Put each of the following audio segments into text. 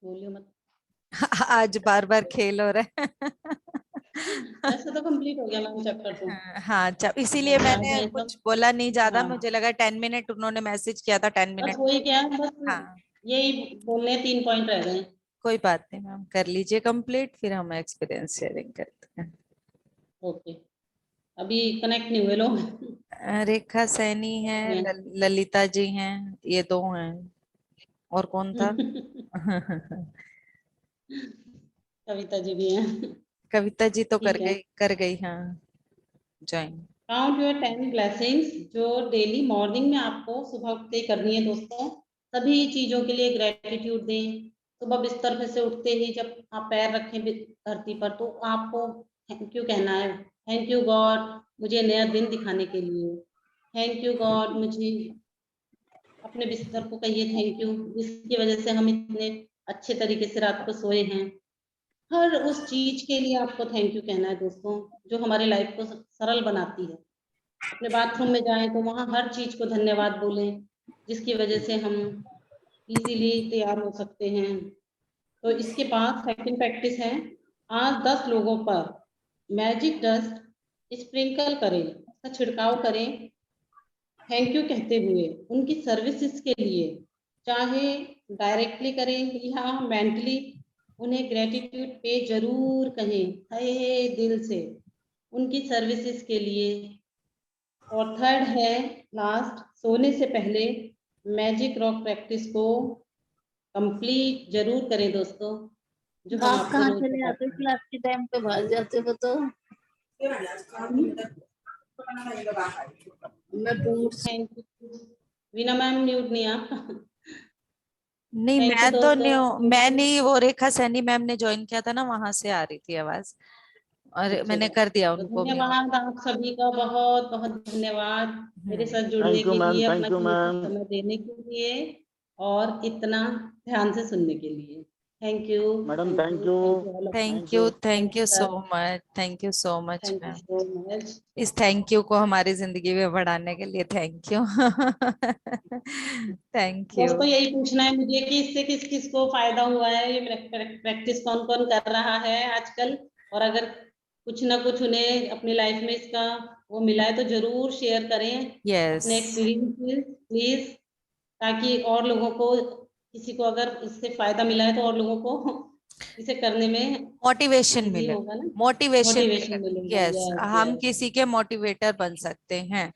बोलियो मत। आज बार बार खेल हो रहा है। वैसे तो कंप्लीट हो गया मैम चैप्टर तो। हाँ इसीलिए याद मैंने है सब। कुछ बोला नहीं ज्यादा, हाँ, मुझे लगा 10 मिनट, उन्होंने मैसेज किया था 10 मिनट। बस वही क्या, बस हाँ यही बोलने 3 पॉइंट रह गए। कोई बात नहीं मैम, कर लीजिए कंप्लीट, फिर हम एक्सपीरियंस शेयरिंग करते हैं। ओके, अभी कनेक्ट नहीं हुए लोग। रेखा सैनी है, ललिता जी हैं, ये दो हैं, और कौन था? कविता जी भी हैं। कविता जी तो ठीक है। कर गई हाँ ज्वाइन। काउंट योर 10 ब्लेसिंग्स, जो डेली मॉर्निंग में आपको सुबह उठते ही करनी है दोस्तों। सभी चीजों के लिए ग्रेटिट्यूड दें। सुबह बिस्तर पे से उठते ही जब आप पैर रखें धरती पर, तो आपको थैंक यू कहना है। थैंक यू गॉड, मुझे नया दिन दिखाने के लिए। थैंक यू गॉड, मुझे अपने बिस्तर को कहिए थैंक यू, जिसकी वजह से हम इतने अच्छे तरीके से रात को सोए हैं। हर उस चीज के लिए आपको थैंक यू कहना है दोस्तों, जो हमारे लाइफ को सरल बनाती है। अपने बाथरूम में जाएं तो वहां हर चीज को धन्यवाद बोलें, जिसकी वजह से हम इजीली तैयार हो सकते हैं। तो इसके बाद सेकंड प्रैक्टिस है, आज 10 लोगों पर मैजिक डस्ट स्प्रिंकल करें, उसका छिड़काव करें थैंक यू कहते हुए, उनकी सर्विसेज के लिए। चाहे डायरेक्टली करें या मेंटली, उन्हें ग्रेटिट्यूड पे जरूर कहें तहे दिल से, उनकी सर्विसेज के लिए। और थर्ड है लास्ट, सोने से पहले मैजिक रॉक प्रैक्टिस को कंप्लीट जरूर करें दोस्तों, जो हम आप आपको कहाँ रोज चले आते बताते हो? हैं। क्लास के टाइम पे भाग जाते हो तो मैं पूछ। Thank you Veena ma'am, mute नहीं आप। नहीं थैंक यू मैं तो दोस्तों। नहीं, मैं नहीं, वो रेखा सैनी मैम ने ज्वाइन किया था ना, वहां से आ रही थी आवाज, और अच्छा मैंने अच्छा, कर दिया तो उनको म्यूट। धन्यवाद आप सभी का, बहुत बहुत धन्यवाद मेरे साथ जुड़ने थैंक यू के मैम, लिए, अपना थैंक यू कीमती मैम। समय देने के लिए, और इतना ध्यान से सुनने के लिए। Thank you madam thank thank you you, thank you all of you. Thank thank you, you. Thank thank you you so sir, much, thank you so much thank you ma'am. So much. इस thank you को हमारी जिंदगी में बढ़ाने के लिए thank you. Thank you. दोस्तों यही पूछना है मुझे कि इससे किस किस को फायदा हुआ है, ये प्रैक्टिस कौन कौन कर रहा है आजकल, और अगर कुछ ना कुछ उन्हें अपनी लाइफ में इसका वो मिला है तो जरूर शेयर करें यस, अपने एक्सपीरियंस प्लीज, ताकि और लोगों को, किसी को अगर इससे फायदा मिला है तो और लोगों को इसे करने में मोटिवेशन इजी मिले, होगा ना, मोटिवेशन मोटिवेशन मिले। मिलेगा। यस, यस हम यस। किसी के मोटिवेटर बन सकते हैं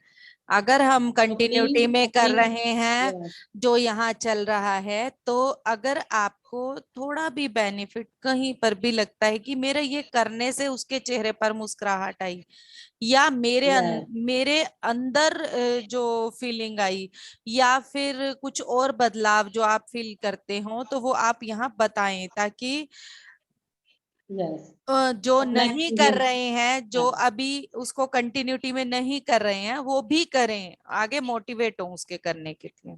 अगर हम तो प्लीज कंटिन्यूटी में कर अपनी, रहे हैं यस जो यहाँ चल रहा है। तो अगर आपको थोड़ा भी बेनिफिट कहीं पर भी लगता है कि मेरे ये करने से उसके चेहरे पर मुस्कुराहट आई, या यस मेरे अंदर जो फीलिंग आई, या फिर कुछ और बदलाव जो आप फील करते हो, तो वो आप यहाँ बताएं, ताकि यस, जो अपना नहीं कर एक्सपीरियंस। रहे हैं, जो अभी उसको कंटिन्यूटी में नहीं कर रहे हैं, वो भी करें, आगे मोटिवेट हो उसके करने के लिए।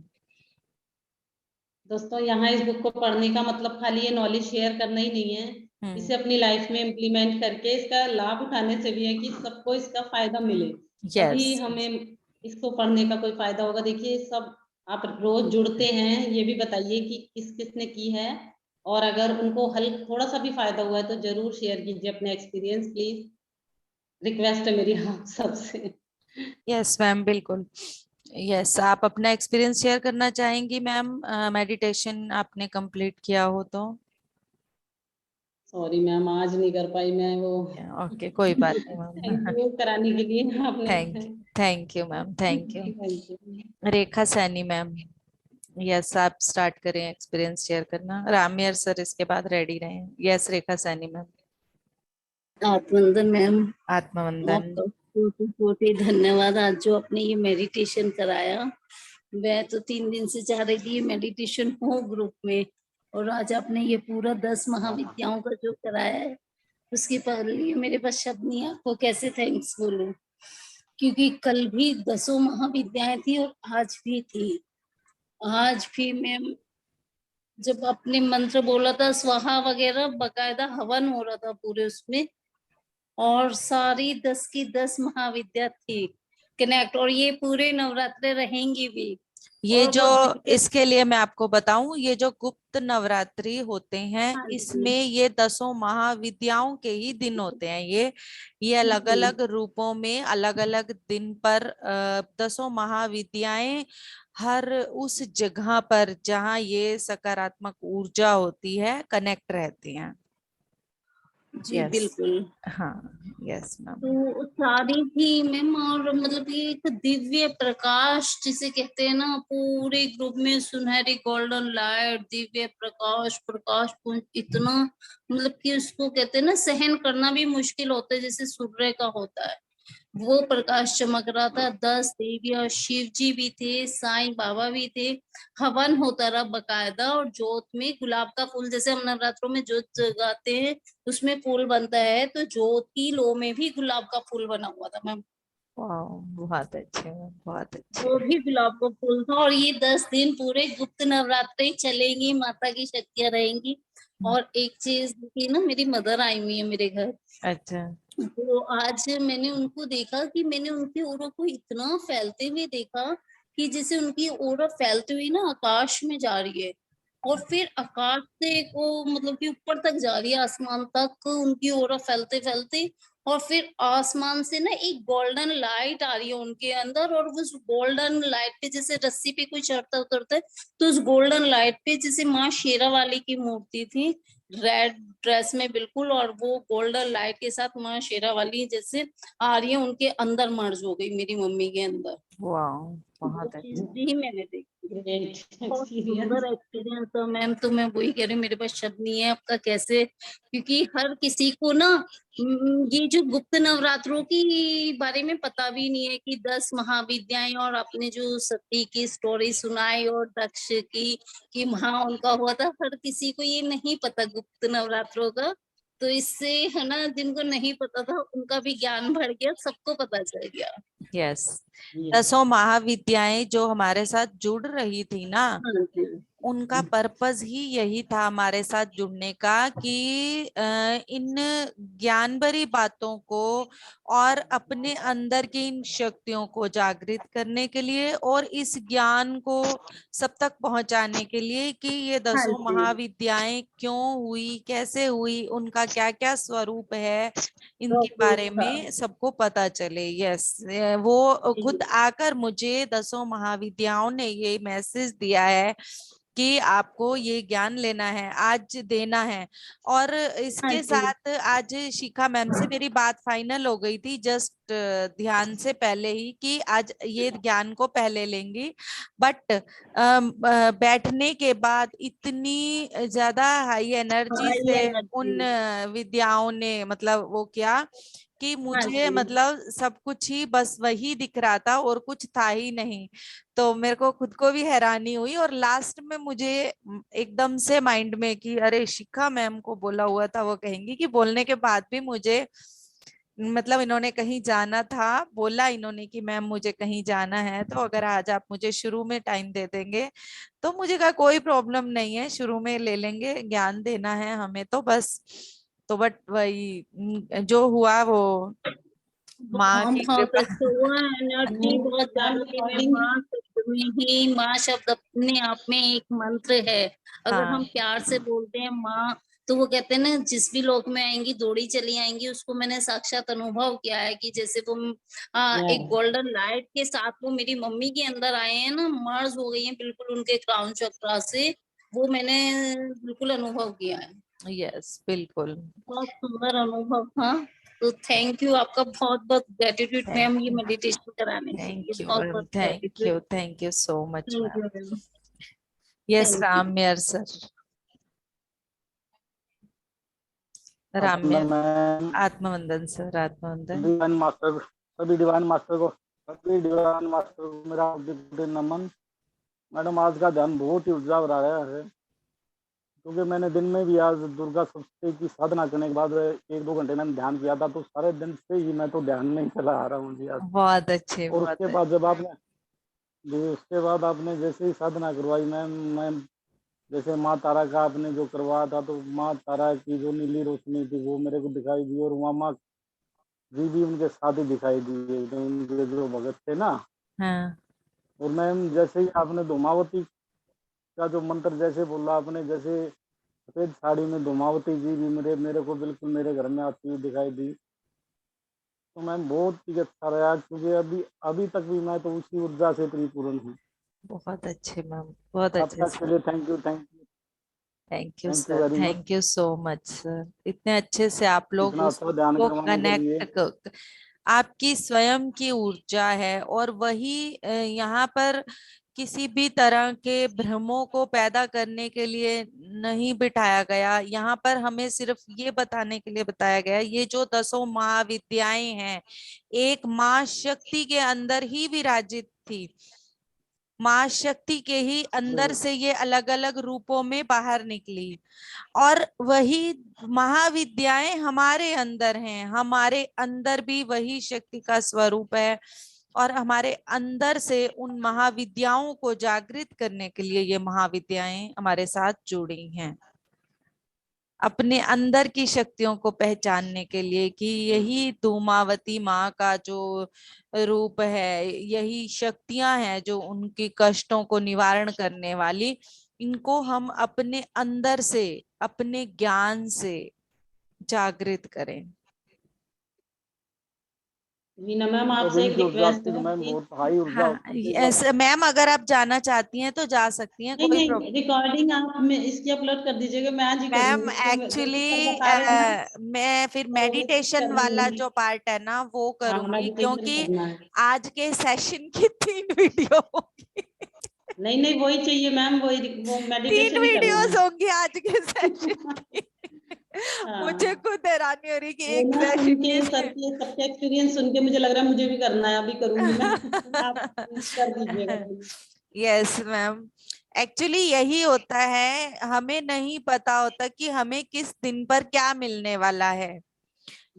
दोस्तों यहाँ इस बुक को पढ़ने का मतलब खाली ये नॉलेज शेयर करना ही नहीं है, हम्म। इसे अपनी लाइफ में इम्प्लीमेंट करके इसका लाभ उठाने से भी है कि सबको इसका फायदा मिले, यस। तभी हमें इसको पढ़ने का कोई फायदा होगा। देखिए सब आप रोज जुड़ते हैं, ये भी बताइए कि किस किस ने की है, और अगर उनको हल थोड़ा सा भी फायदा हुआ है तो जरूर शेयर कीजिए अपने एक्सपीरियंस प्लीज, रिक्वेस्ट है मेरी आप सबसे। यस मैम, बिल्कुल। यस, आप अपना एक्सपीरियंस शेयर करना चाहेंगी मैम, मेडिटेशन आपने कंप्लीट किया हो तो? सॉरी मैम, आज नहीं कर पाई मैं वो। ओके कोई बात नहीं थैंक मैम। यू कराने के लिए आपने। Thank you ma'am, thank you. Thank you. Rekha Saini ma'am, yes आप स्टार्ट करें एक्सपीरियंस शेयर करना, रामियर सर इसके बाद रेडी रहें। यस रेखा सैनी मैम। आत्मवंदन मैम, आत्मवंदन। आपका कोटि कोटि धन्यवाद। आज जो आपने ये मेडिटेशन कराया, मैं तो 3 दिन से चाह रही थी ये मेडिटेशन हो ग्रुप में, और आज आपने ये पूरा 10 महाविद्याओं का जो कराया है, उसके लिए मेरे पास शब्द नहीं है, आपको कैसे थैंक्स बोलूं, क्योंकि कल भी 10 महाविद्याएं थी और आज भी थी। आज भी मैं जब आपने मंत्र बोला था स्वाहा वगैरह, बकायदा हवन हो रहा था पूरे उसमें, और सारी 10 की 10 महाविद्या थी कनेक्ट, और ये पूरे नवरात्रे रहेंगी भी। ये और जो, बहुत difficult- इसके लिए मैं आपको बताऊं, ये जो गुप्त नवरात्रि होते हैं हाँ जी, इसमें ये 10 महाविद्याओं के ही दिन होते हैं। ये अलग जी, अलग रूपों में अलग अलग दिन पर 10 महाविद्याएं हर उस जगह पर जहां ये सकारात्मक ऊर्जा होती है कनेक्ट रहती हैं। जी यस। बिल्कुल। हाँ। Yes ma'am. तो सारी थी मैम, और मतलब ये एक दिव्य प्रकाश जिसे कहते हैं ना, पूरे ग्रुप में सुनहरी गोल्डन लाइट, दिव्य प्रकाश, प्रकाश पुंज इतना, मतलब कि उसको कहते हैं ना, सहन करना भी मुश्किल होता है जैसे सूर्य का होता है। वो प्रकाश चमक रहा था। 10 देवियां, शिव जी भी थे, साईं बाबा भी थे। हवन होता रहा बकायदा, और जोत में गुलाब का फूल, जैसे हम नवरात्रों में जोत जगाते हैं उसमें फूल बनता है, तो जोत की लो में भी गुलाब का फूल बना हुआ था मैम। वाह, बहुत अच्छे मैम, बहुत वो अच्छे। भी गुलाब का फूल था। और ये 10 दिन पूरे गुप्त नवरात्रि चलेंगी, माता की शक्तियां रहेंगी। और एक चीज की ना, मेरी मदर आई हुई है मेरे घर। अच्छा। तो आज मैंने उनको देखा कि मैंने उनकी ओरा को इतना फैलते हुए देखा कि जैसे उनकी ओरा फैलती हुई ना आकाश में जा रही है, और फिर आकाश से को मतलब कि ऊपर तक जा रही है, आसमान तक उनकी ओरा फैलते फैलते। और फिर आसमान से ना एक गोल्डन लाइट आ रही है उनके अंदर, और उस गोल्डन लाइट पे जैसे रस्सी पे कोई चढ़ता उतरता है, तो उस गोल्डन लाइट पे जैसे माँ शेरा वाली की मूर्ति थी, रेड ड्रेस में बिल्कुल, और वो गोल्डन लाइट के साथ माँ शेरा वाली जैसे आ रही है, उनके अंदर मर्ज हो गई मेरी मम्मी के अंदर। वाह, वो बहुत चीज अच्छे। भी मैंने देखी। ग्रेट बहुत एक्सपीरियंस। सुंदर एक्सपीरियंस था मैम। तो मैं वही कह रही हूँ, मेरे पास शब्द नहीं है आपका कैसे, क्योंकि हर किसी को ना ये जो गुप्त नवरात्रों की बारे में पता भी नहीं है कि 10 महाविद्याएं, और आपने जो सती की स्टोरी सुनाई और दक्ष की कि वहां उनका हुआ था, हर किसी को ये नहीं पता गुप्त नवरात्रों का। तो इससे है ना, जिनको नहीं पता था उनका भी ज्ञान बढ़ गया, सबको पता चल गया। यस। 10 महाविद्याएं जो हमारे साथ जुड़ रही थी ना, हाँ जी, उनका पर्पस ही यही था हमारे साथ जुड़ने का कि इन ज्ञान भरी बातों को और अपने अंदर की इन शक्तियों को जागृत करने के लिए, और इस ज्ञान को सब तक पहुंचाने के लिए कि ये हाँ 10 जी, महाविद्याएं क्यों हुई, कैसे हुई, उनका क्या क्या स्वरूप है, इनके प्रॉफिट बारे था। में सबको पता चले। यस। वो जी, खुद आकर मुझे 10 महाविद्याओं ने ये मैसेज दिया है कि आपको ये ज्ञान लेना है, आज देना है। और हाँ इसके जी, साथ आज शिखा मैम से मेरी बात फाइनल हो गई थी जस्ट ध्यान से पहले ही कि आज ये ज्ञान को पहले लेंगी। बट बैठने के बाद इतनी ज्यादा हाई एनर्जी हाई से एनर्जी। उन विद्याओं ने मतलब वो किया कि हाँ मुझे जी, मतलब सब कुछ ही बस वही दिख रहा था और कुछ था ही नहीं। तो मेरे को खुद को भी हैरानी हुई, और लास्ट में मुझे एकदम से माइंड में कि अरे शिखा मैम को बोला हुआ था, वो कहेंगी कि बोलने के बाद भी मुझे मतलब इन्होंने कहीं जाना था, बोला इन्होंने कि मैम मुझे कहीं जाना है, तो अगर आज आप मुझे शुरू में टाइम दे देंगे तो मुझे कहा कोई प्रॉब्लम नहीं है, शुरू में ले लेंगे, ज्ञान देना है हमें तो बस। तो बट वही जो हुआ वो माँ हाँ की बहुत कृपा। अच्छा हुआ, एनर्जी बहुत मैम ज्यादा थी मैम। रिकॉर्डिंग। माँ शब्द में ही, माँ शब्द अपने आप में एक मंत्र है। अगर हम हाँ। प्यार से बोलते हैं माँ, तो वो कहते हैं ना, जिस भी लोक में आएंगी दौड़ी चली आएंगी। उसको मैंने साक्षात अनुभव किया है कि जैसे वो एक गोल्डन लाइट के साथ वो मेरी मम्मी के अंदर आए हैं ना, मर्ज हो गई हैं बिल्कुल उनके क्राउन चक्रा से। वो मैंने बिल्कुल अनुभव किया है। यस, बिल्कुल। बहुत सुंदर अनुभव था। तो थैंक यू, आपका बहुत बहुत ग्रेटिट्यूड मैम, ये मेडिटेशन कराने के लिए थैंक यू बहुत मैम, बहुत thank gratitude. You, thank you so much thank ma'am. You ma'am. Yes, thank you. राम्यर सर। आत्मन राम्य। मैम, आत्मवंदन सर, आत्मवंदन। डिवाइन मास्टर, सभी डिवाइन मास्टर को मेरा गुड नमन। मैडम आज का ध्यान बहुत ही ऊर्जा भरा है, क्योंकि मैंने दिन में भी आज दुर्गा सप्तशती की साधना करने के बाद 1-2 घंटे मैंने ध्यान किया था, तो सारे दिन से ही मैं तो ध्यान में ही चला आ रहा हूँ जी आज। बहुत अच्छे, और बहुत उसके अच्छे। बाद जब आपने जी उसके बाद आपने जैसे ही साधना करवाई मैम, मैं जैसे माँ तारा का आपने जो करवाया था, तो माँ तारा की जो नीली रोशनी थी वो मेरे को दिखाई दी, और वहाँ माँ जी भी उनके साथ ही दिखाई दिए, तो उनके जो भगत थे ना, हाँ। और मैम जैसे ही आपने धूमावती का जो मंत्र जैसे बोला आपने, जैसे सफेद साड़ी में धूमावती जी भी मेरे को बिल्कुल मेरे घर में आती हुई दिखाई दी, तो मैम बहुत ही अच्छा रहा, क्योंकि अभी अभी तक भी मैं तो उसी ऊर्जा से परिपूर्ण हूँ। बहुत अच्छे मैम, बहुत अच्छे आपका सर। चलिए, thank you, thank you, thank you thank you sir, very much. Thank you so much sir. इतने अच्छे से आप लोग इतना अच्छा ध्यान उसको करवाने के लिए। कनेक्ट, आपकी स्वयं की ऊर्जा है, और वही यहाँ पर किसी भी तरह के भ्रमों को पैदा करने के लिए नहीं बिठाया गया। यहाँ पर हमें सिर्फ ये बताने के लिए बताया गया, ये जो 10 महाविद्याएं हैं एक माँ शक्ति के अंदर ही विराजित थी। माँ शक्ति के ही अंदर से ये अलग अलग रूपों में बाहर निकली, और वही महाविद्याएं हमारे अंदर हैं। हमारे अंदर भी वही शक्ति का स्वरूप है, और हमारे अंदर से उन महाविद्याओं को जागृत करने के लिए ये महाविद्याएं हमारे साथ जुड़ी हैं, अपने अंदर की शक्तियों को पहचानने के लिए कि यही धूमावती माँ का जो रूप है, यही शक्तियां हैं जो उनकी कष्टों को निवारण करने वाली। इनको हम अपने अंदर से, अपने ज्ञान से जागृत करें। वीना मैम तो आपसे एक इनकी ऊर्जा रिक्वेस्ट आपकी तो है मैम कि बहुत हाई ऊर्जा हाँ, होती है, एक बार। ऐसे मैम अगर आप जाना चाहती हैं तो जा सकती हैं, नहीं कोई नहीं, प्रॉब्लम। रिकॉर्डिंग आप में इसकी अपलोड कर दीजिएगा, मैं आज ही मैम करूंगी, तो जैसे सर एक्चुअली बता रहे हैं ना, मैं फिर तो वो मेडिटेशन करनी वाला है। जो पार्ट है ना वो हाँ, करूंगी, मेडिटेशन क्योंकि करना है। आज के सेशन की 3 वीडियो होगी। नहीं नहीं, वही चाहिए मैम, वो 3 मेडिटेशन ही करना वीडियोस है। होंगी आज के सेशन की। मुझे हाँ, खुद हैरानी हो रही कि वो एक ना सुन सेशन के की सर के सबके एक्सपीरियंस सुन के मुझे लग रहा है मुझे भी करना है, अभी करूंगी मैं। आप कर दीजिएगा please। यस मैम, एक्चुअली यही होता है, हमें नहीं पता होता कि हमें किस दिन पर क्या मिलने वाला है। जी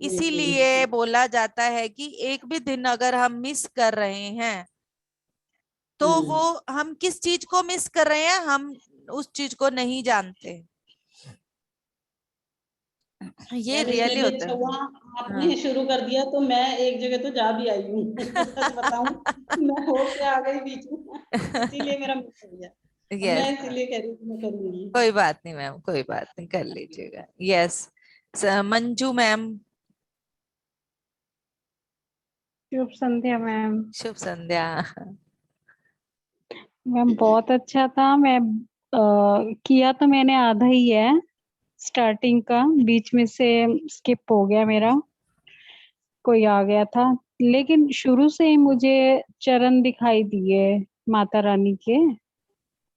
जी। इसीलिए बोला जाता है कि एक भी दिन अगर हम मिस कर रहे हैं तो वो हम किस चीज को मिस कर रहे हैं, हम उस चीज को नहीं जानते। ये मैम इसलिए रियली भी होता अच्छा है। हुआ हाँ। आपने शुरू कर दिया, तो मैं एक जगह तो जा भी आई हूँ। सच बताऊं, मैं होके आ गई बीच में, इसीलिए मेरा मिस हो गया। अब मैं यस, इसीलिए कह रही हूँ कि मैं करूंगी। कोई बात नहीं मैम, कोई बात नहीं, कर लीजिएगा। Yes, Manju ma'am. शुभ संध्या मैम। शुभ संध्या। मैम बहुत अच्छा था। मैं किया तो मैंने आधा ही है, स्टार्टिंग का, बीच में से स्किप हो गया मेरा, कोई आ गया था, लेकिन शुरू से ही मुझे चरण दिखाई दिए माता रानी के।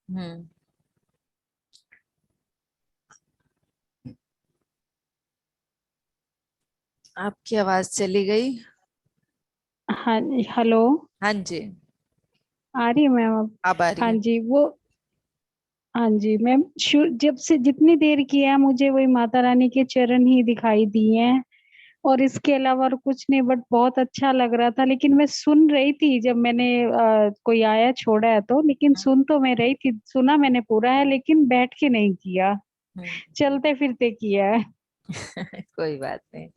हम्म, आपकी आवाज चली गई। हाँ हेलो, हाँ जी, आ रही है मैम अब? अब आ रही हाँ है। जी, वो, हाँ जी मैम, जब से जितनी देर किया मुझे वही माता रानी के चरण ही दिखाई दिए हैं, और इसके अलावा और कुछ नहीं, बट बहुत अच्छा लग रहा था। लेकिन मैं सुन रही थी जब मैंने कोई आया छोड़ा है तो, लेकिन सुन तो मैं रही थी, सुना मैंने पूरा है, लेकिन बैठ के नहीं किया, हम्म, चलते फिरते किया है। कोई बात नहीं।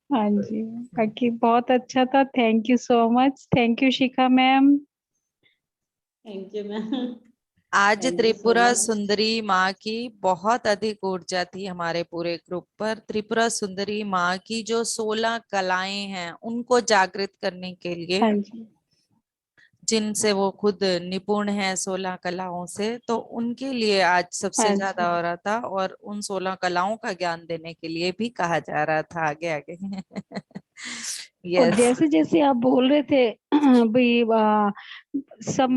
हाँ जी, बाकी बहुत अच्छा था। Thank you so much, thank you Shikha ma'am. Thank you ma'am. आज thank you so Tripura much. Sundari माँ की बहुत अधिक ऊर्जा थी हमारे पूरे ग्रुप पर। त्रिपुरा सुंदरी माँ की जो 16 कलाएं हैं उनको जागृत करने के लिए, हाँ जी, जिनसे वो खुद निपुण है 16 कलाओं से, तो उनके लिए आज सबसे हाँ ज्यादा जी। हो रहा था, और उन 16 कलाओं का ज्ञान देने के लिए भी कहा जा रहा था आगे आगे। और यस। जैसे जैसे आप बोल रहे थे भाई, सब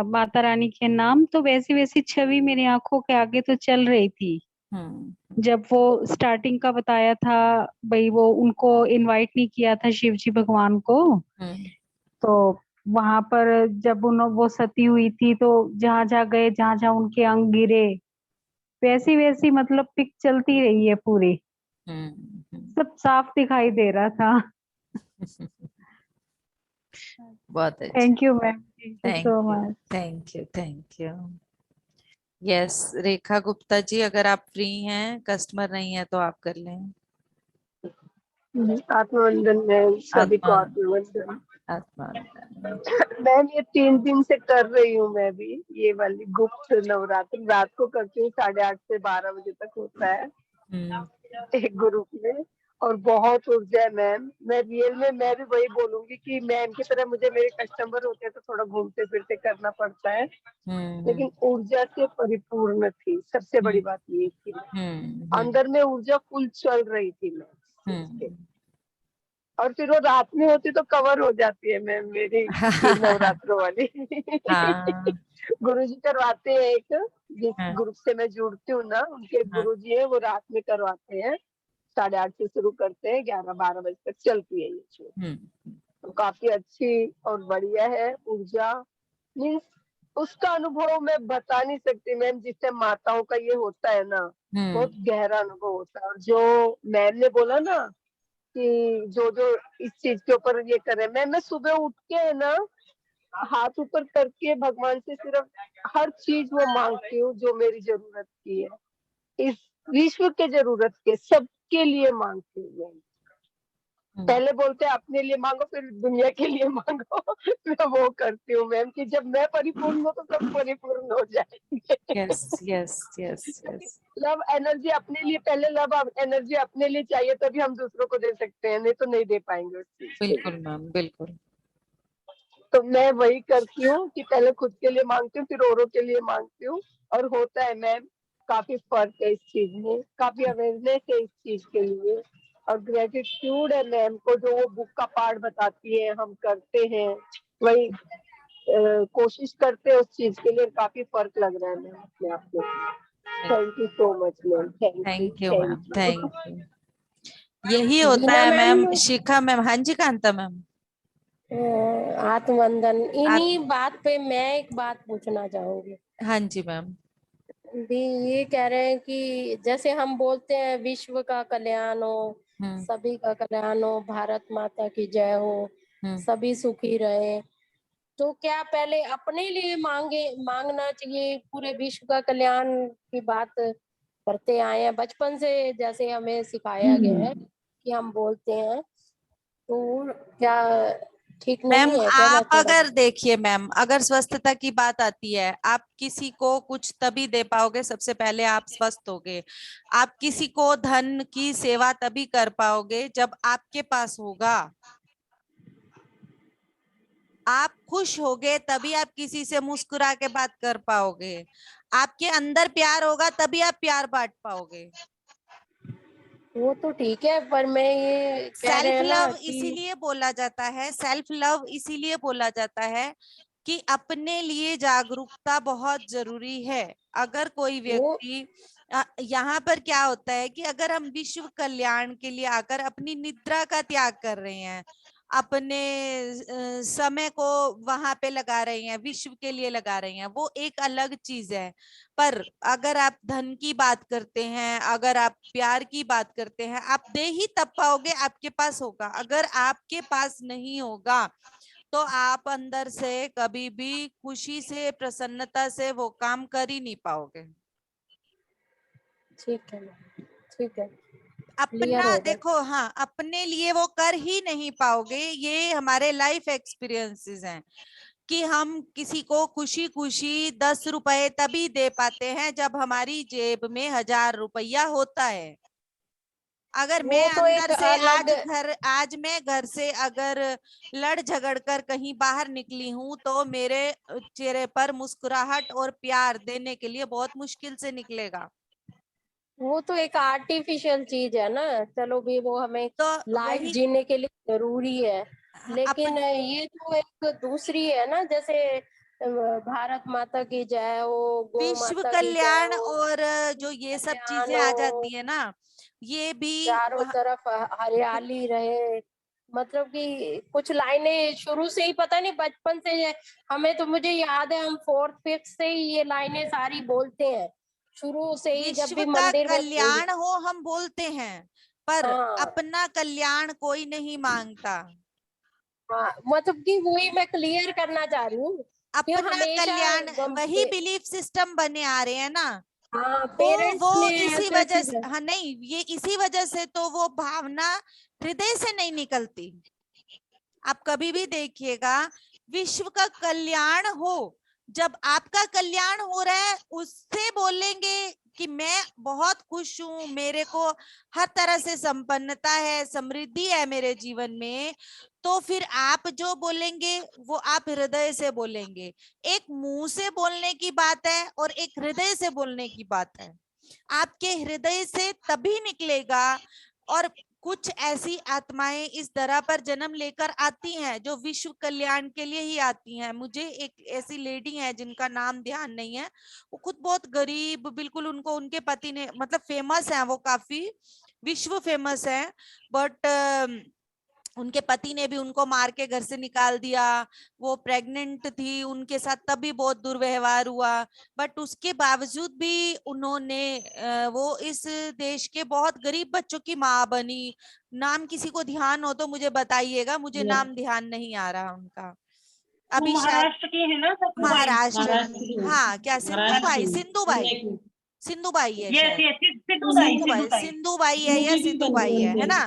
माता रानी के नाम, तो वैसी वैसी छवि मेरी आंखों के आगे तो चल रही थी। हम्म, जब वो स्टार्टिंग का बताया था, भाई वो उनको इनवाइट नहीं किया था शिव जी भगवान को, हम्म, तो वहां पर जब वो सती हुई थी, तो जहां जहां गए, जहां जहां उनके अंग गिरे, वैसी वैसी मतलब पिक चलती रही है पूरी, हम्म। सब साफ दिखाई दे रहा था। बहुत अच्छा। Thank you ma'am, thank you thank so you, much. Thank you, thank you. Yes, Rekha Gupta ji, अगर आप फ्री हैं, कस्टमर नहीं है तो आप कर लें। आत्मवंदन मैम, सभी को आत्मा, आत्मवंदन। आत्मानुदान। मैम ये 3 दिन से कर रही हूँ मैं भी, ये वाली गुप्त नवरात्र रात को करती हूँ, 8:30 से 12 बजे तक होता है एक ग्रुप में, और बहुत ऊर्जा है मैम। मैं रियल में मैं भी वही बोलूंगी कि मैम की तरह मुझे मेरे कस्टमर होते हैं तो थोड़ा घूमते फिरते करना पड़ता है, लेकिन ऊर्जा से परिपूर्ण थी। सबसे बड़ी बात ये थी, अंदर में ऊर्जा फुल चल रही थी मैम। और फिर वो रात में होती तो कवर हो जाती है मैम मेरी नवरात्रों वाली। गुरुजी करवाते हैं, एक जिस ग्रुप से मैं जुड़ती हूँ ना, उनके गुरुजी है, वो रात में करवाते हैं। 8:30 से शुरू करते हैं, 11-12 बजे तक चलती है ये शो। तो काफी अच्छी और बढ़िया है ऊर्जा। मीन्स उसका अनुभव मैं बता नहीं सकती मैम, जिससे माताओं का ये होता है ना, बहुत गहरा अनुभव होता है। और जो मैम ने बोला ना कि जो जो इस चीज के ऊपर ये कर रहे हैं, मैं सुबह उठ के है ना, हाथ ऊपर करके भगवान से सिर्फ हर चीज वो मांगती हूँ जो मेरी जरूरत की है, इस विश्व के जरूरत के सबके लिए मांगती हूँ। पहले बोलते हैं अपने लिए मांगो, फिर दुनिया के लिए मांगो। मैं वो करती हूँ मैम कि जब मैं परिपूर्ण हूँ तो सब परिपूर्ण हो जाएंगे। Yes yes yes yes. Love energy अपने लिए, पहले लव एनर्जी अपने लिए चाहिए, तभी हम दूसरों को दे सकते हैं, नहीं तो नहीं दे पाएंगे उस चीज के लिए। बिल्कुल मैम बिल्कुल। तो मैं वही करती हूँ कि पहले खुद के लिए मांगती हूँ, फिर औरों के लिए मांगती हूँ, और होता है मैम। काफी फर्क है इस चीज में, काफी अवेयरनेस है इस चीज के लिए, और ग्रेटिट्यूड है मैम को, जो वो बुक का पार्ट बताती है, हम करते हैं वही कोशिश करते हैं उस चीज के लिए। काफी फर्क लग रहा है मैम अपने आप को। Thank you so much ma'am, thank you ma'am, thank you. यही होता है मैम, शिखा मैम। हाँ जी कांता मैम। आत्मवंदन, इन्हीं बात पे मैं एक बात पूछना चाहूंगी। हाँ जी मैम। भी ये कह रहे हैं कि जैसे हम बोलते हैं विश्व का कल्याण हो, सभी का कल्याण हो, भारत माता की जय हो, सभी सुखी रहे, तो क्या पहले अपने लिए मांगना चाहिए? पूरे विश्व का कल्याण की बात करते आए हैं बचपन से, जैसे हमें सिखाया गया है कि हम बोलते हैं, तो क्या ठीक मैम नहीं है क्या? आप अगर देखिए मैम, अगर स्वस्थता की बात आती है, आप किसी को कुछ तभी दे पाओगे, सबसे पहले आप स्वस्थ होगे। आप किसी को धन की सेवा तभी कर पाओगे जब आपके पास होगा। आप खुश होगे तभी आप किसी से मुस्कुरा के बात कर पाओगे। आपके अंदर प्यार होगा तभी आप प्यार बांट पाओगे। वो तो ठीक है, पर मैं ये कह रहे सेल्फ हैं ना लव इसीलिए बोला जाता है, सेल्फ लव इसीलिए बोला जाता है कि अपने लिए जागरूकता बहुत जरूरी है। अगर कोई व्यक्ति यहाँ पर क्या होता है कि अगर हम विश्व कल्याण के लिए आकर अपनी निद्रा का त्याग कर रहे हैं, अपने समय को वहां पे लगा रहे हैं, विश्व के लिए लगा रहे हैं, वो एक अलग चीज है। पर अगर आप धन की बात करते हैं, अगर आप प्यार की बात करते हैं, आप दे ही तब पाओगे आपके पास होगा। अगर आपके पास नहीं होगा तो आप अंदर से कभी भी खुशी से, प्रसन्नता से वो काम कर ही नहीं पाओगे। ठीक है, ठीक है। अपना देखो, हाँ, अपने लिए वो कर ही नहीं पाओगे। ये हमारे लाइफ एक्सपीरियंसेस हैं कि हम किसी को खुशी खुशी 10 रुपए तभी दे पाते हैं जब हमारी जेब में 1000 रुपया होता है। अगर मैं तो अंदर से आज मैं घर से अगर लड़ झगड़ कर कहीं बाहर निकली हूँ तो मेरे चेहरे पर मुस्कुराहट और प्यार देने के लिए बहुत मुश्किल से निकलेगा। वो तो एक आर्टिफिशियल चीज है ना, चलो भी वो हमें तो लाइफ जीने के लिए जरूरी है, लेकिन ये तो एक दूसरी है ना, जैसे भारत माता की जय हो, गौ विश्व माता की जय कल्याण हो, और जो ये सब चीजें आ जाती है ना, ये भी चारों तरफ हरियाली रहे, मतलब कि कुछ लाइनें शुरू से ही, पता नहीं बचपन से हमें, तो मुझे याद है हम 4th 5th से ही ये लाइनें सारी बोलते हैं, शुरू से ही जब भी मंदिर में कल्याण हो हम बोलते हैं, पर अपना कल्याण कोई नहीं मांगता। हाँ, मतलब कि वही मैं क्लियर करना चाह रही हूँ, अपना कल्याण वही बिलीफ सिस्टम बने आ रहे हैं ना। हाँ, वो इसी वजह से, हाँ नहीं, ये इसी वजह से तो वो भावना हृदय से नहीं निकलती। आप कभी भी देखिएगा, विश्व का कल्याण हो, जब आपका कल्याण हो रहा है उससे बोलेंगे कि मैं बहुत खुश हूं, मेरे को हर तरह से संपन्नता है, समृद्धि है मेरे जीवन में, तो फिर आप जो बोलेंगे वो आप हृदय से बोलेंगे। एक मुंह से बोलने की बात है और एक हृदय से बोलने की बात है। आपके हृदय से तभी निकलेगा। और कुछ ऐसी आत्माएं इस धरा पर जन्म लेकर आती हैं जो विश्व कल्याण के लिए ही आती हैं। मुझे एक ऐसी लेडी है जिनका नाम ध्यान नहीं है, वो खुद बहुत गरीब, बिल्कुल उनको उनके पति ने, मतलब फेमस है वो, काफी विश्व फेमस है, बट उनके पति ने भी उनको मार के घर से निकाल दिया। वो प्रेग्नेंट थी, उनके साथ तभी बहुत दुर्व्यवहार हुआ, बट उसके बावजूद भी उन्होंने वो इस देश के बहुत गरीब बच्चों की माँ बनी। नाम किसी को ध्यान हो तो मुझे बताइएगा, मुझे नाम ध्यान नहीं आ रहा उनका अभी। महाराष्ट्र की है ना सत्तूबाई? महाराष्ट्र की की, है। हाँ, क्या सिंधुबाई, सिंधुबाई, सिंधुबाई है शायद, सिंधुबाई है या सिंधुबाई है ना।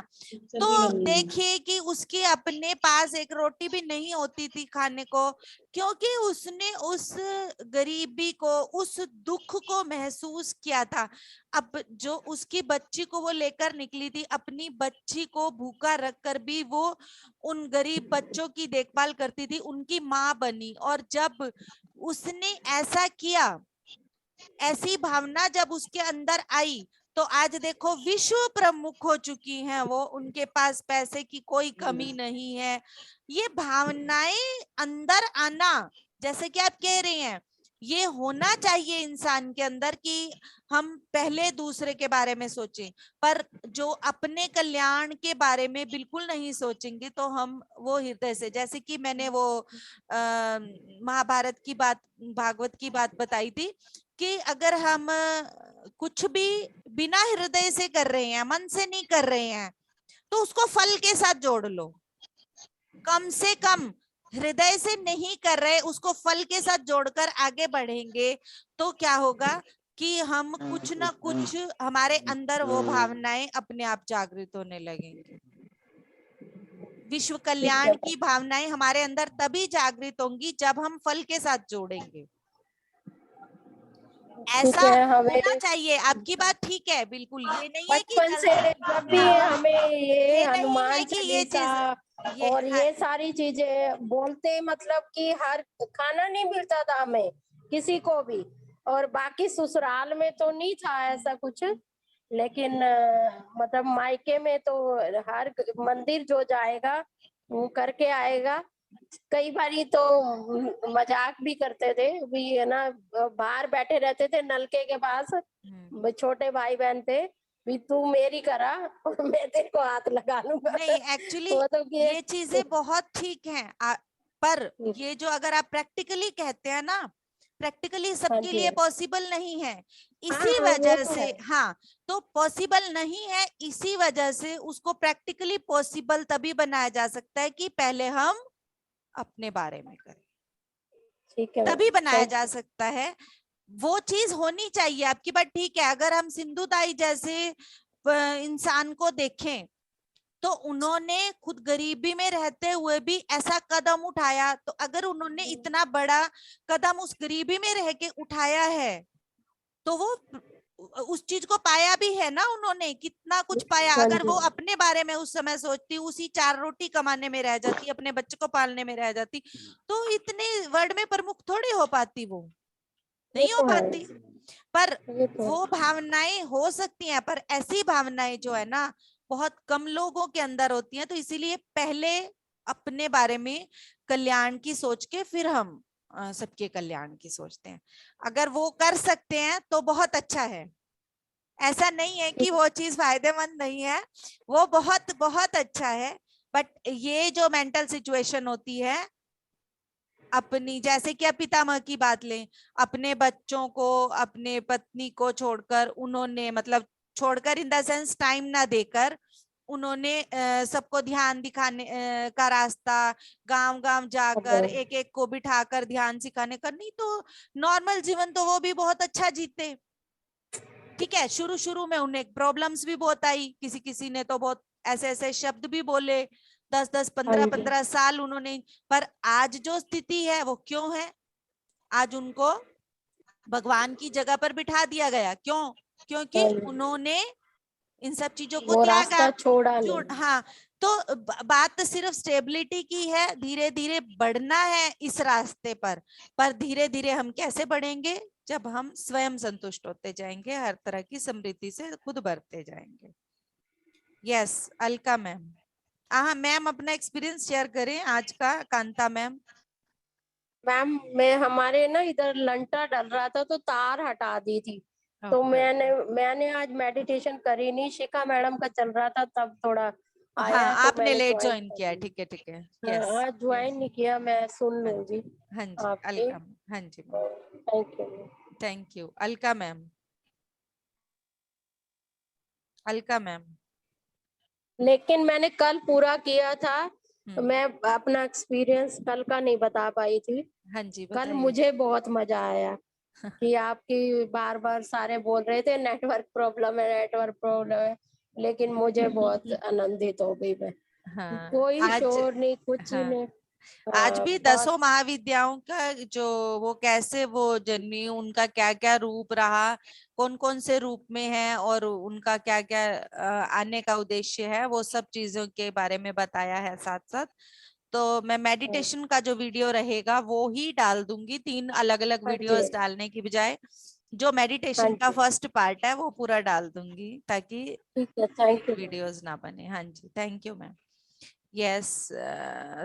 तो देखिए कि उसके अपने पास एक रोटी भी नहीं होती थी खाने को, क्योंकि उसने उस गरीबी को, उस दुख को महसूस किया था। अब जो उसकी बच्ची को वो लेकर निकली थी, अपनी बच्ची को भूखा रखकर भी वो उन गरीब बच्चों की देखभाल करती थी, उनकी माँ बनी। और जब उसने ऐसा किया, ऐसी भावना जब उसके अंदर आई, तो आज देखो विश्व प्रमुख हो चुकी हैं वो, उनके पास पैसे की कोई कमी नहीं है। ये भावनाएं अंदर आना, जैसे कि आप कह रहे हैं, ये होना चाहिए इंसान के अंदर कि हम पहले दूसरे के बारे में सोचें, पर जो अपने कल्याण के बारे में बिल्कुल नहीं सोचेंगे तो हम वो हृदय से, जैसे कि मैंने वो महाभारत की बात, भागवत की बात बताई थी कि अगर हम कुछ भी बिना हृदय से कर रहे हैं, मन से नहीं कर रहे हैं, तो उसको फल के साथ जोड़ लो। कम से कम हृदय से नहीं कर रहे, उसको फल के साथ जोड़कर आगे बढ़ेंगे तो क्या होगा कि हम कुछ ना कुछ, हमारे अंदर वो भावनाएं अपने आप जागृत होने लगेंगी। विश्व कल्याण की भावनाएं हमारे अंदर तभी जागृत होंगी जब हम फल के साथ जोड़ेंगे। ऐसा होना चाहिए। आपकी बात ठीक है, बिल्कुल। ये नहीं है कि बचपन से जब भी हमें ये हनुमान चालीसा और ये सारी चीजें बोलते, मतलब कि हर खाना नहीं मिलता था हमें किसी को भी, और बाकी ससुराल में तो नहीं था ऐसा कुछ, लेकिन मतलब मायके में तो हर मंदिर जो जाएगा वो करके आएगा। कई बारी तो मजाक भी करते थे भी, है ना, बाहर बैठे रहते थे नलके के पास, छोटे भाई बहन थे भी, तू मेरी करा मैं तेरे को हाथ लगा लूंगा। नहीं, एक्चुअली तो ये चीजें बहुत ठीक हैं, पर ये जो अगर आप प्रैक्टिकली कहते हैं ना, प्रैक्टिकली सबके लिए पॉसिबल नहीं है। इसी वजह से, हाँ, तो पॉसिबल नहीं है, इसी वजह से उसको प्रैक्टिकली पॉसिबल तभी बनाया जा सकता है कि पहले हम अपने बारे में करें, ठीक है, तभी बनाया जा सकता है। वो चीज होनी चाहिए। आपकी बात ठीक है। अगर हम सिंधुताई जैसे इंसान को देखें, तो उन्होंने खुद गरीबी में रहते हुए भी ऐसा कदम उठाया, तो अगर उन्होंने इतना बड़ा कदम उस गरीबी में रह के उठाया है, तो वो उस चीज को पाया भी है ना, उन्होंने कितना कुछ पाया। अगर वो अपने बारे में उस समय सोचती, उसी 4 रोटी कमाने में रह जाती, अपने बच्चे को पालने में रह जाती, तो इतने वर्ल्ड में प्रमुख थोड़ी हो पाती, वो नहीं हो पाती। पर वो भावनाएं हो सकती हैं, पर ऐसी भावनाएं जो है ना बहुत कम लोगों के अंदर होती हैं। तो इसीलिए पहले अपने बारे में कल्याण की सोच के फिर हम सबके कल्याण की सोचते हैं। अगर वो कर सकते हैं तो बहुत अच्छा है। ऐसा नहीं है कि वो चीज फायदेमंद नहीं है, वो बहुत बहुत अच्छा है। बट ये जो मेंटल सिचुएशन होती है अपनी, जैसे कि आप पितामह की बात लें, अपने बच्चों को, अपने पत्नी को छोड़कर उन्होंने, मतलब छोड़कर इन द सेंस टाइम ना देकर, उन्होंने सबको ध्यान दिखाने का रास्ता, गांव गांव जाकर एक एक को बिठाकर ध्यान सिखाने का, नहीं तो नॉर्मल जीवन तो वो भी बहुत अच्छा जीते। ठीक है, शुरू शुरू में उन्हें प्रॉब्लम्स भी बहुत आई, किसी किसी ने तो बहुत ऐसे ऐसे शब्द भी बोले, 10-10, 15-15 साल उन्होंने, पर आज जो स्थिति है वो क्यों है? आज उनको भगवान की जगह पर बिठा दिया गया। क्यों? क्योंकि उन्होंने इन सब चीजों को वो त्यागा, रास्ता छोड़ा नहीं। हाँ, तो बात सिर्फ स्टेबिलिटी की है, धीरे धीरे बढ़ना है इस रास्ते पर धीरे धीरे हम कैसे बढ़ेंगे? जब हम स्वयं संतुष्ट होते जाएंगे, हर तरह की समृद्धि से खुद बढ़ते जाएंगे। Yes, Alka ma'am. हाँ मैम, अपना एक्सपीरियंस शेयर करें आज का, कांता मैम। मैम मैं हमारे ना इधर लंटर डल रहा था तो तार हटा दी थी, तो मैंने आज मेडिटेशन करी नहीं, शिखा मैडम का चल रहा था तब थोड़ा आया। हाँ, तो आपने लेट ज्वाइन ज्वाइन किया, ठीक है ठीक है। यस, आज ज्वाइन नहीं किया, मैं सुन लूंगी। हाँ जी अलका, हाँ जी thank you. Thank you. Alka ma'am, Alka ma'am. लेकिन मैंने कल पूरा किया था, तो मैं अपना एक्सपीरियंस कल का नहीं बता पाई थी। हाँ जी, कल बताइए। मुझे बहुत मजा आया कि आपकी बार बार सारे बोल रहे थे नेटवर्क प्रॉब्लम है, नेटवर्क प्रॉब्लम है, लेकिन मुझे बहुत आनंदित हो गई मैं। हाँ, कोई आज, शोर नहीं, कुछ हाँ, नहीं। आज भी बहुत 10 महाविद्याओं का जो वो कैसे वो जन्मी, उनका क्या क्या रूप रहा, कौन कौन से रूप में है और उनका क्या क्या आने का उद्देश्य है, वो सब चीजों के बारे में बताया है साथ साथ। तो मैं मेडिटेशन का जो वीडियो रहेगा वो ही डाल दूंगी, 3 अलग अलग हाँ जी, वीडियोस डालने की बजाय जो मेडिटेशन हाँ का जी, फर्स्ट पार्ट है वो पूरा डाल दूंगी, ताकि ठीक है, थैंक यू। वीडियोस ना बने। हाँ जी, thank you ma'am. Yes,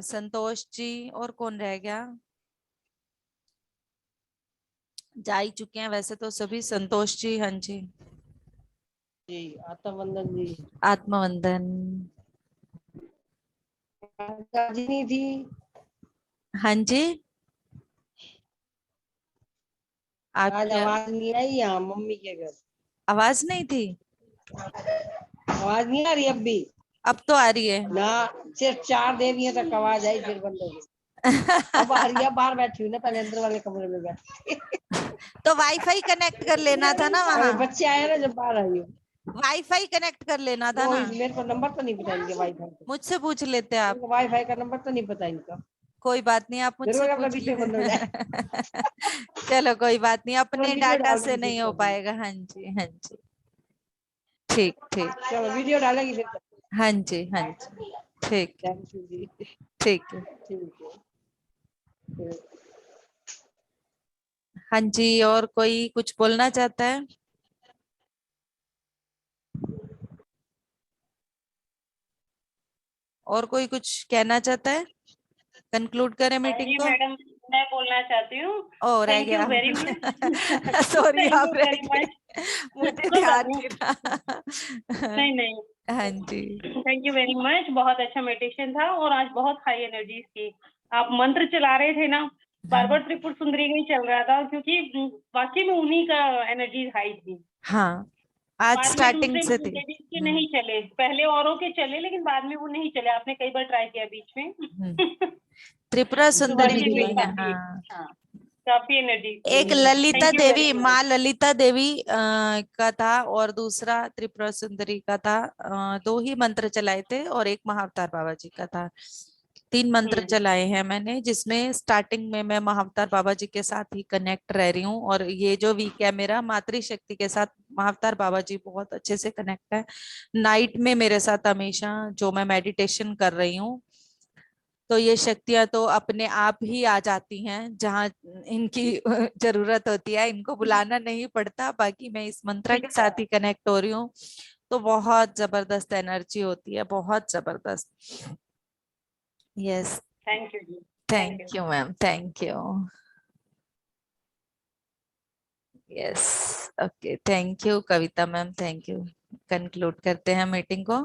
Santosh ji, और कौन रह गया? जा ही चुके हैं वैसे तो सभी। संतोष जी, हाँ जी। जी, आत्मवंदन जी। आत्मवंदन। जी नहीं थी। हाँ जी, आज आपकी आवाज नहीं आई यहाँ मम्मी के घर। आवाज नहीं थी? आवाज नहीं आ रही अब भी? अब तो आ रही है ना, सिर्फ 4 देवियों तक आवाज आई, फिर बंद हो गई। अब आ रही है, बाहर बैठी हूँ ना, पहले अंदर वाले कमरे में बैठी। तो वाईफाई कनेक्ट कर लेना था ना अरे वहाँ, बच्चे आए ना, जब बाहर आई हूँ। वाईफाई कनेक्ट कर लेना था वो ना। मेरे को नंबर तो नहीं पता इनके वाईफाई का। मुझसे पूछ लेते आप। वाईफाई का नंबर तो नहीं पता इनका। कोई बात नहीं, आप मेरे को मुझसे क्या पता पूछ पीछे बंद हो ले। जाए। चलो कोई बात नहीं, अपने वीडियो डाटा डाल से देंगे नहीं फिर हो तो। पाएगा। हाँ जी, हाँ जी, ठीक ठीक। चलो वीडियो डालेंगे फिर तो। हाँ जी, हाँ जी, ठीक थैंक यू जी। ठीक है। ठीक है। हाँ जी, और कोई कुछ बोलना चाहता है? और कोई कुछ कहना चाहता है? कंक्लूड करें मीटिंग जी को? मैडम, मैं बोलना चाहती हूँ। ओ, रह थैंक यू गया। Very much. सॉरी, थैंक आप यू रह वेरी गए, मच। मुझे कोई बात ध्यान नहीं, नहीं रहा। नहीं नहीं, हाँ जी, थैंक यू वेरी मच। बहुत अच्छा मेडिटेशन था और आज बहुत हाई एनर्जी थी। आप मंत्र चला रहे थे ना, बार बार त्रिपुर सुंदरी का ही चल रहा था, क्योंकि वाकई में उन्हीं का एनर्जी हाई थी। हाँ, आज बाद में स्टार्टिंग दूसरे से थी। लेडीज के नहीं चले, पहले औरों के चले, लेकिन बाद में वो नहीं चले। आपने कई बार ट्राई किया बीच में। त्रिपुरा तो सुंदरी वाकई भी में है, काफी, हाँ। हाँ, काफी एनर्जी एक थी। Lalita thank you Devi, very माँ मच। ललिता देवी का था, और दूसरा त्रिपुरा सुंदरी का था। 2 ही मंत्र चलाए थे, और एक महाअवतार बाबा जी का था। 3 मंत्र चलाए हैं मैंने, जिसमें स्टार्टिंग में मैं महाअवतार बाबा जी के साथ ही कनेक्ट रह रही हूँ, और ये जो वीक है मेरा मातृशक्ति के साथ, महाअवतार बाबा जी बहुत अच्छे से कनेक्ट है। नाइट में मेरे साथ हमेशा जो मैं मेडिटेशन कर रही हूँ, तो ये शक्तियां तो अपने आप ही आ जाती हैं जहाँ इनकी जरूरत होती है, इनको बुलाना नहीं पड़ता। बाकी मैं इस मंत्र के साथ ही कनेक्ट हो रही हूँ, तो बहुत जबरदस्त एनर्जी होती है, बहुत जबरदस्त। यस, थैंक यू जी। Thank you ma'am, thank you. Yes, okay, thank you Kavita ma'am, thank you. Conclude करते हैं मीटिंग को।